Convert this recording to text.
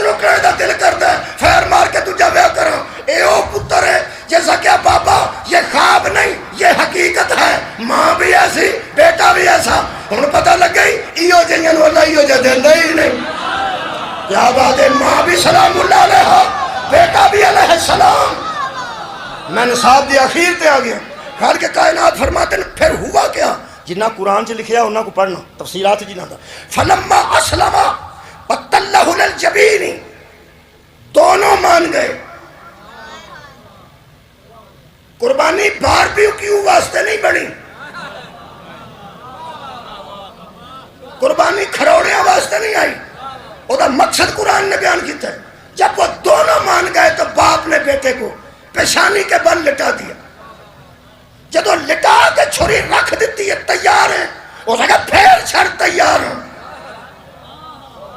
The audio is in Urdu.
رکنے دا دل کرتا ہے پھر مار کے تجھا ویہ کرو اے او پتر ہے جیسا کیا بابا یہ خواب نہیں یہ حقیقت ہے ماں بھی ایسی بیٹا بھی ایسا ہن پتہ لگ گئی ایو جیاں نو اللہ ایو جے دیندا ہی نہیں کیا بات ہے ماں بھی سلام اللہ علیہ بیٹا بھی علیہ السلام میں نصاب دی اخیر تے آ گیا خالق کائنات فرماتے ہیں پھر ہوا کیا جنہ قرآن سے لکھیا انہاں کو پڑھنا تفسیرات جنہ دا فلما اسلم وتلہ للجبین دونوں مان گئے قربانی باربیو کیوں واسطے نہیں بڑی قربانی کھروڑیاں واسطے نہیں آئی وہ دا مقصد قرآن نے بیان کیتا ہے جب وہ دونوں مان گئے تو باپ نے بیٹے کو پیشانی کے بل لٹا دیا جدو لٹا کے چھری رکھ دیتی ہے تیار ہے وہ کہا پھر چھڑ تیار ہوں